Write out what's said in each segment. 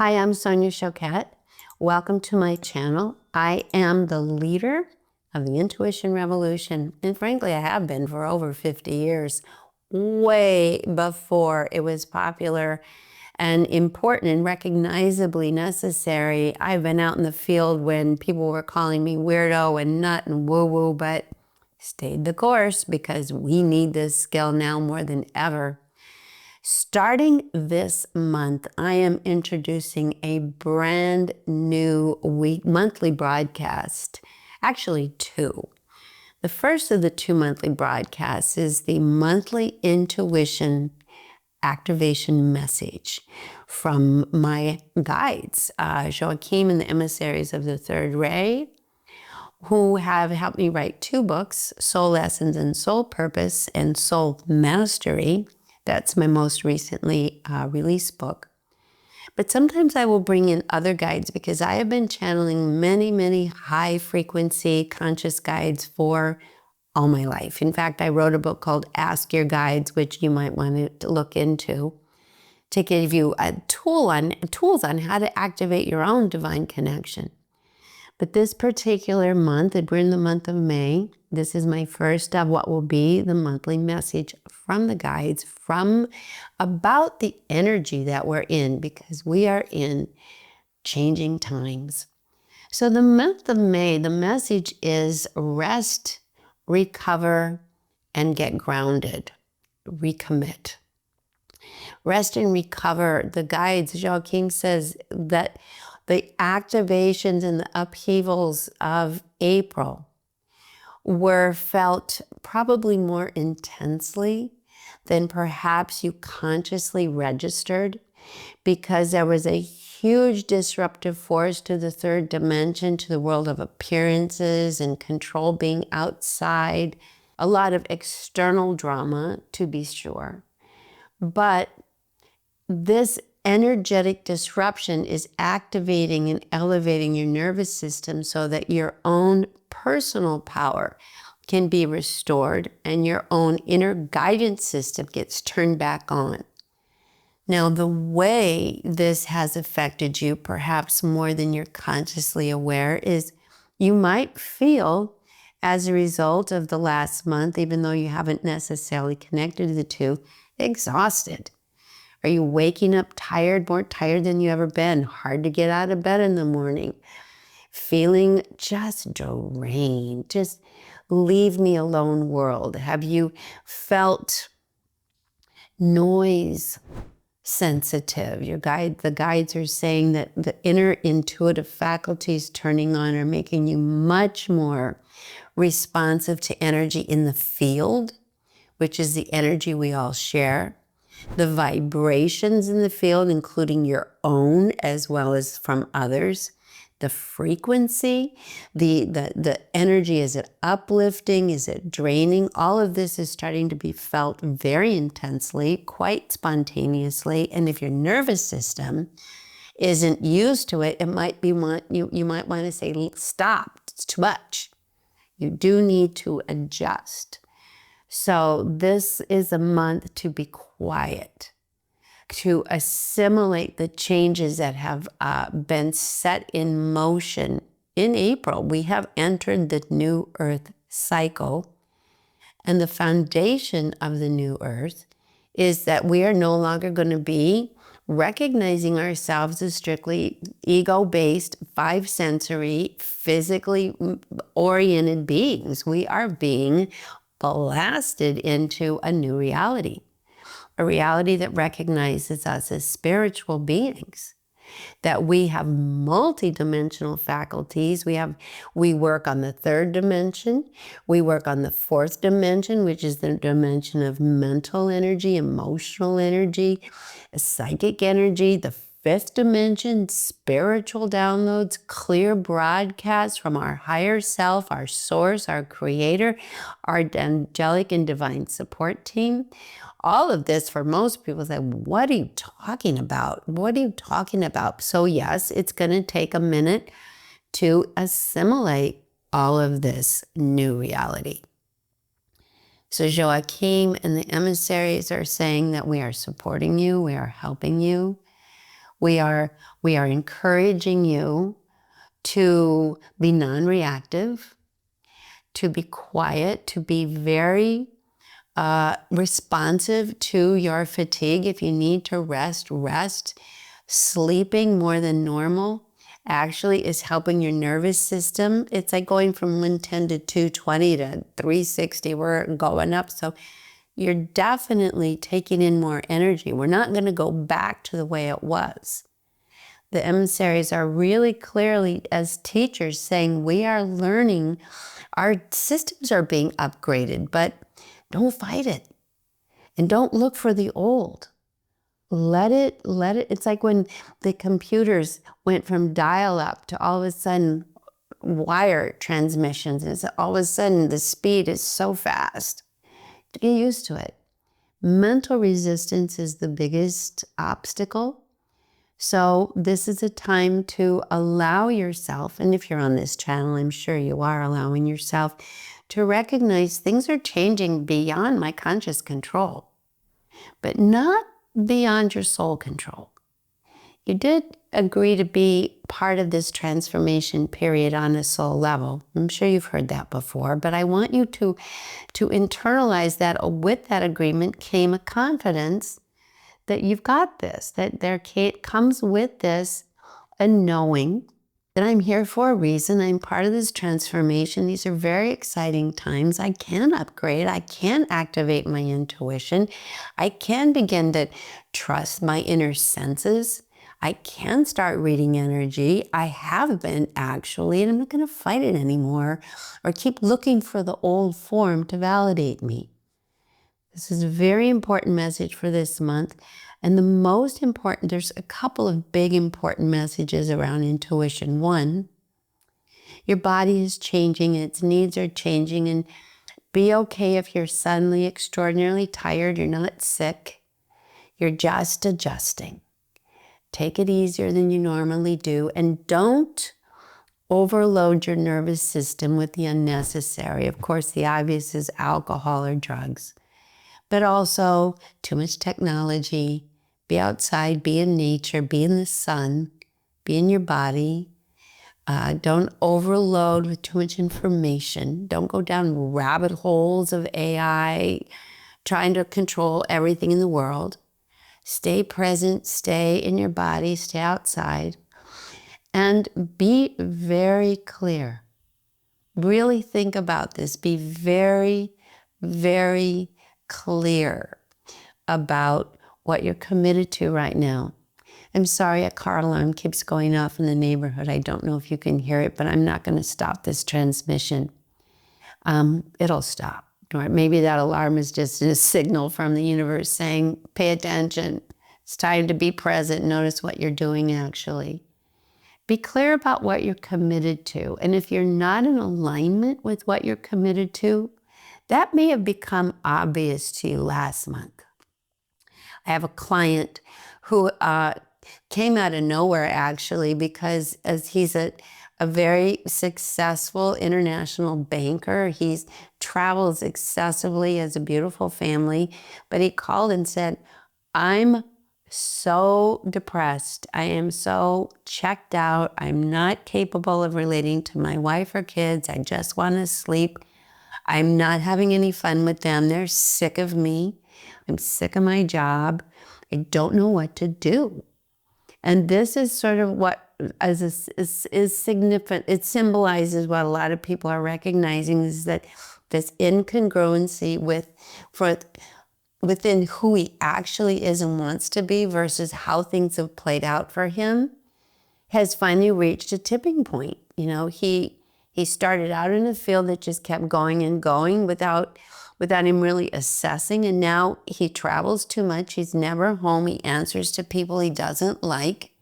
Hi, I'm Sonia Choquette. Welcome to my channel. I am the leader of the Intuition Revolution, and frankly, I have been for over 50 years, way before it was popular and important and recognizably necessary. I've been out in the field when people were calling me weirdo and nut and woo-woo, but stayed the course because we need this skill now more than ever. Starting this month, I am introducing a brand new monthly broadcast, actually two. The first of the two monthly broadcasts is the monthly intuition activation message from my guides, Joachim and the emissaries of the third ray, who have helped me write two books, Soul Lessons and Soul Purpose and Soul Mastery. That's my most recently released book. But sometimes I will bring in other guides because I have been channeling many, many high frequency conscious guides for all my life. In fact, I wrote a book called Ask Your Guides, which you might want to look into, to give you tools on how to activate your own divine connection. But this particular month, we're in the month of May, this is my first of what will be the monthly message from the guides, from about the energy that we're in, because we are in changing times. So the month of May, the message is rest, recover, and get grounded. Recommit. Rest and recover. The guides, Joachim says that the activations and the upheavals of April were felt probably more intensely than perhaps you consciously registered, because there was a huge disruptive force to the third dimension, to the world of appearances and control being outside, a lot of external drama, to be sure. But this energetic disruption is activating and elevating your nervous system so that your own personal power can be restored and your own inner guidance system gets turned back on. Now, the way this has affected you, perhaps more than you're consciously aware, is you might feel, as a result of the last month, even though you haven't necessarily connected the two, exhausted. Are you waking up tired, more tired than you ever been? Hard to get out of bed in the morning? Feeling just drained, just leave me alone world? Have you felt noise sensitive? The guides are saying that the inner intuitive faculties turning on are making you much more responsive to energy in the field, which is the energy we all share. The vibrations in the field, including your own as well as from others, the frequency, the energy, is it uplifting, is it draining? All of this is starting to be felt very intensely, quite spontaneously. And if your nervous system isn't used to it, it might be you might want to say, stop, it's too much. You do need to adjust. So this is a month to be quiet, to assimilate the changes that have been set in motion. In April, we have entered the new earth cycle, and the foundation of the new earth is that we are no longer going to be recognizing ourselves as strictly ego-based, five-sensory, physically oriented beings. We are being blasted into a new reality, a reality that recognizes us as spiritual beings, that we have multidimensional faculties. We work on the third dimension. We work on the fourth dimension, which is the dimension of mental energy, emotional energy, psychic energy. The fifth dimension, spiritual downloads, clear broadcasts from our higher self, our source, our creator, our angelic and divine support team. All of this, for most people, say, what are you talking about? What are you talking about? So yes, it's going to take a minute to assimilate all of this new reality. So Joachim and the emissaries are saying that we are supporting you, we are helping you. We are encouraging you to be non-reactive, to be quiet, to be very responsive to your fatigue. If you need to rest, rest. Sleeping more than normal actually is helping your nervous system. It's like going from 110 to 220 to 360. We're going up. So you're definitely taking in more energy. We're not going to go back to the way it was. The emissaries are really clearly, as teachers, saying we are learning, our systems are being upgraded, but don't fight it. And don't look for the old. Let it. It's like when the computers went from dial-up to all of a sudden wire transmissions. And all of a sudden the speed is so fast. Get used to it. Mental resistance is the biggest obstacle. So this is a time to allow yourself, and if you're on this channel, I'm sure you are allowing yourself to recognize things are changing beyond my conscious control, but not beyond your soul control. You did agree to be part of this transformation period on a soul level. I'm sure you've heard that before, but I want you to internalize that. With that agreement came a confidence that you've got this, that there comes with this a knowing that I'm here for a reason. I'm part of this transformation. These are very exciting times. I can upgrade. I can activate my intuition. I can begin to trust my inner senses. I can start reading energy. I have been actually, and I'm not going to fight it anymore or keep looking for the old form to validate me. This is a very important message for this month. And the most important, there's a couple of big important messages around intuition. One, your body is changing, its needs are changing, and be okay if you're suddenly extraordinarily tired. You're not sick. You're just adjusting. Take it easier than you normally do, and don't overload your nervous system with the unnecessary. Of course, the obvious is alcohol or drugs, but also too much technology. Be outside, be in nature, be in the sun, be in your body. Don't overload with too much information. Don't go down rabbit holes of AI, trying to control everything in the world. Stay present, stay in your body, stay outside, and be very clear. Really think about this. Be very, very clear about what you're committed to right now. I'm sorry, a car alarm keeps going off in the neighborhood. I don't know if you can hear it, but I'm not going to stop this transmission. It'll stop. Or maybe that alarm is just a signal from the universe saying, pay attention. It's time to be present. Notice what you're doing actually. Be clear about what you're committed to. And if you're not in alignment with what you're committed to, that may have become obvious to you last month. I have a client who came out of nowhere actually, because as he's a very successful international banker. He travels excessively, has a beautiful family, but he called and said, I'm so depressed. I am so checked out. I'm not capable of relating to my wife or kids. I just want to sleep. I'm not having any fun with them. They're sick of me. I'm sick of my job. I don't know what to do. And this is sort of what is significant. It symbolizes what a lot of people are recognizing, is that this incongruency within who he actually is and wants to be versus how things have played out for him has finally reached a tipping point. You know, he started out in a field that just kept going and going without him really assessing, and now he travels too much. He's never home. He answers to people he doesn't like.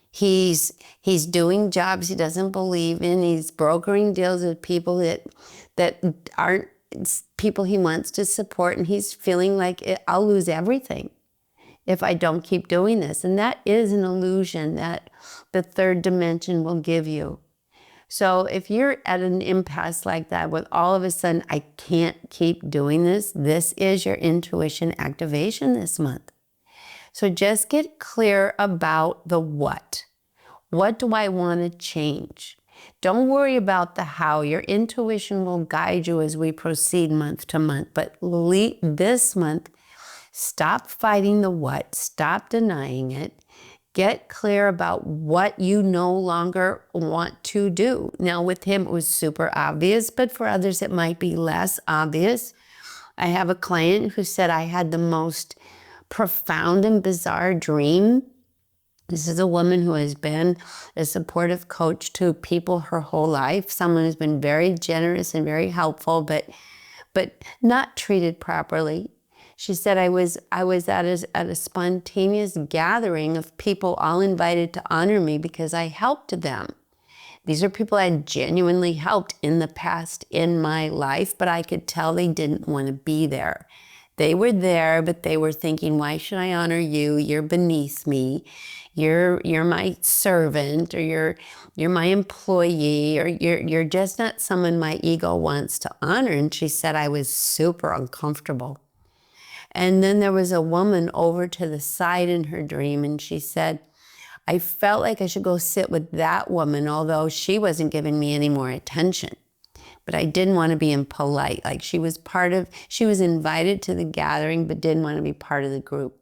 He's doing jobs he doesn't believe in. He's brokering deals with people that aren't people he wants to support, and he's feeling like I'll lose everything if I don't keep doing this. And that is an illusion that the third dimension will give you. So if you're at an impasse like that, with all of a sudden, I can't keep doing this, this is your intuition activation this month. So just get clear about the what. What do I want to change? Don't worry about the how. Your intuition will guide you as we proceed month to month. But this month, stop fighting the what. Stop denying it. Get clear about what you no longer want to do. Now, with him, it was super obvious, but for others, it might be less obvious. I have a client who said I had the most profound and bizarre dream. This is a woman who has been a supportive coach to people her whole life, someone who's been very generous and very helpful, but not treated properly. She said, I was at a spontaneous gathering of people all invited to honor me because I helped them. These are people I genuinely helped in the past in my life, but I could tell they didn't want to be there. They were there, but they were thinking, why should I honor you? You're beneath me. You're my servant, or you're my employee, or you're just not someone my ego wants to honor. And she said I was super uncomfortable. And then there was a woman over to the side in her dream, and she said, I felt like I should go sit with that woman, although she wasn't giving me any more attention. But I didn't want to be impolite. Like she was invited to the gathering, but didn't want to be part of the group.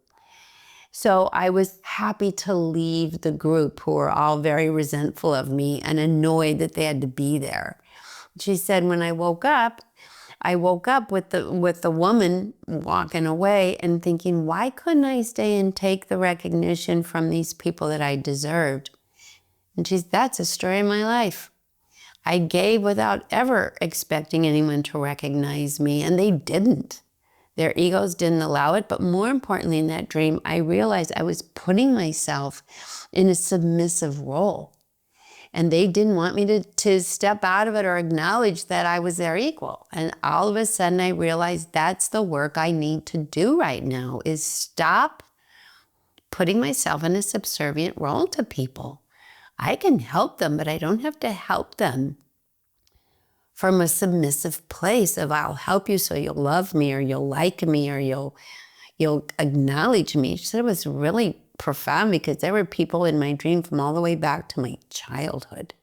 So I was happy to leave the group, who were all very resentful of me and annoyed that they had to be there. She said, when I woke up with the woman walking away and thinking, why couldn't I stay and take the recognition from these people that I deserved? And that's a story of my life. I gave without ever expecting anyone to recognize me, and they didn't. Their egos didn't allow it, but more importantly in that dream, I realized I was putting myself in a submissive role. And they didn't want me to step out of it or acknowledge that I was their equal. And all of a sudden I realized that's the work I need to do right now, is stop putting myself in a subservient role to people. I can help them, but I don't have to help them from a submissive place of I'll help you so you'll love me, or you'll like me, or you'll acknowledge me. She said it was really profound because there were people in my dream from all the way back to my childhood.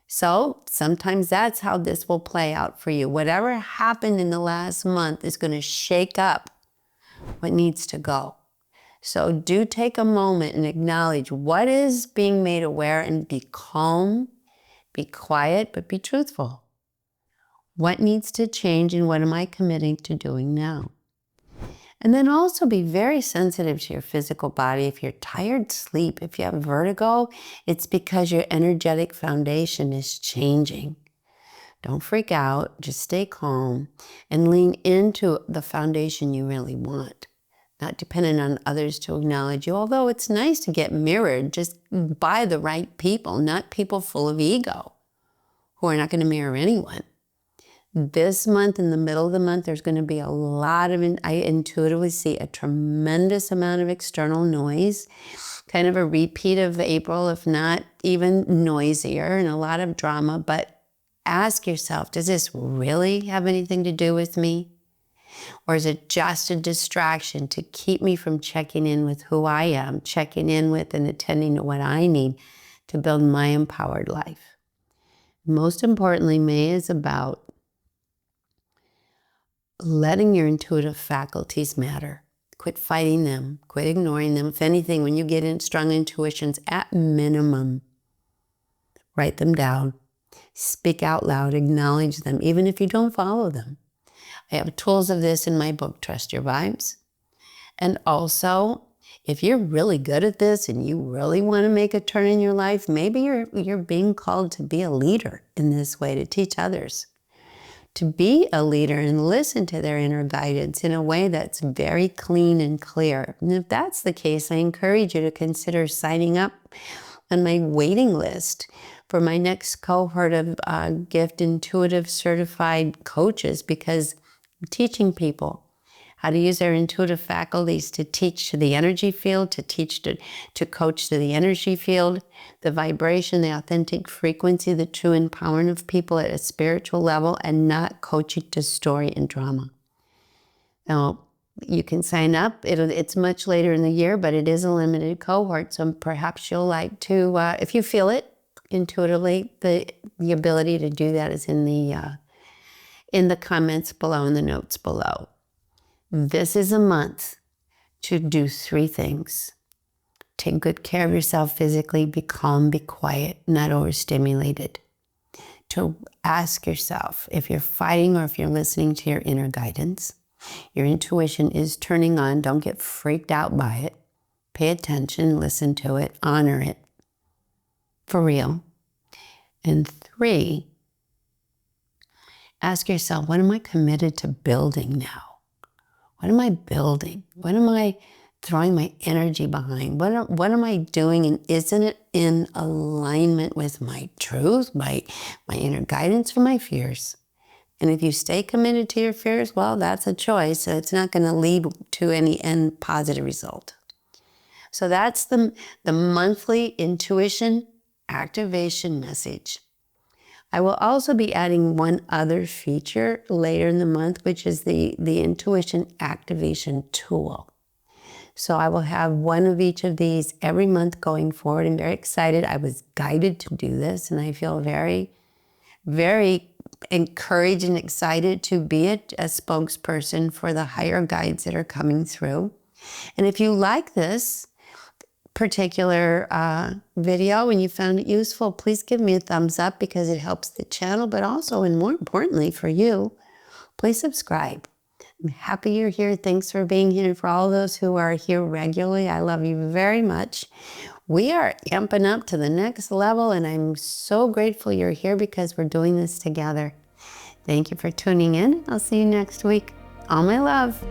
So sometimes that's how this will play out for you. Whatever happened in the last month is going to shake up what needs to go. So do take a moment and acknowledge what is being made aware, and be calm, be quiet, but be truthful. What needs to change, and what am I committing to doing now? And then also be very sensitive to your physical body. If you're tired, sleep. If you have vertigo, it's because your energetic foundation is changing. Don't freak out. Just stay calm and lean into the foundation you really want. Not dependent on others to acknowledge you, although it's nice to get mirrored just by the right people, not people full of ego who are not going to mirror anyone. This month, in the middle of the month, there's going to be a lot of, I intuitively see a tremendous amount of external noise, kind of a repeat of April, if not even noisier, and a lot of drama. But ask yourself, does this really have anything to do with me? Or is it just a distraction to keep me from checking in with who I am, checking in with and attending to what I need to build my empowered life? Most importantly, May is about letting your intuitive faculties matter. Quit fighting them. Quit ignoring them. If anything, when you get in strong intuitions, at minimum, write them down. Speak out loud. Acknowledge them, even if you don't follow them. I have tools of this in my book, Trust Your Vibes. And also, if you're really good at this and you really want to make a turn in your life, maybe you're being called to be a leader in this way, to teach others. To be a leader and listen to their inner guidance in a way that's very clean and clear. And if that's the case, I encourage you to consider signing up on my waiting list for my next cohort of Gift Intuitive certified coaches, because I'm teaching people how to use their intuitive faculties to teach to the energy field, to coach to the energy field, the vibration, the authentic frequency, the true empowerment of people at a spiritual level, and not coaching to story and drama. Now, You can sign up. It's much later in the year, but it is a limited cohort. So perhaps you'll like to, if you feel it intuitively, the ability to do that is in the comments below, in the notes below. This is a month to do 3 things. Take good care of yourself physically, be calm, be quiet, not overstimulated. To ask yourself if you're fighting or if you're listening to your inner guidance. Your intuition is turning on. Don't get freaked out by it. Pay attention, listen to it, honor it. For real. And 3, ask yourself, what am I committed to building now? What am I building? What am I throwing my energy behind? What am I doing? And isn't it in alignment with my truth, my inner guidance, or my fears? And if you stay committed to your fears, well, that's a choice. So it's not going to lead to any end positive result. So that's the monthly intuition activation message. I will also be adding one other feature later in the month, which is the intuition activation tool. So I will have one of each of these every month going forward. I'm very excited. I was guided to do this, and I feel very, very encouraged and excited to be a spokesperson for the higher guides that are coming through. And if you like this particular video and you found it useful, please give me a thumbs up because it helps the channel, but also, and more importantly for you, please subscribe. I'm happy you're here. Thanks for being here. For all those who are here regularly, I love you very much. We are amping up to the next level, and I'm so grateful you're here because we're doing this together. Thank you for tuning in. I'll see you next week. All my love.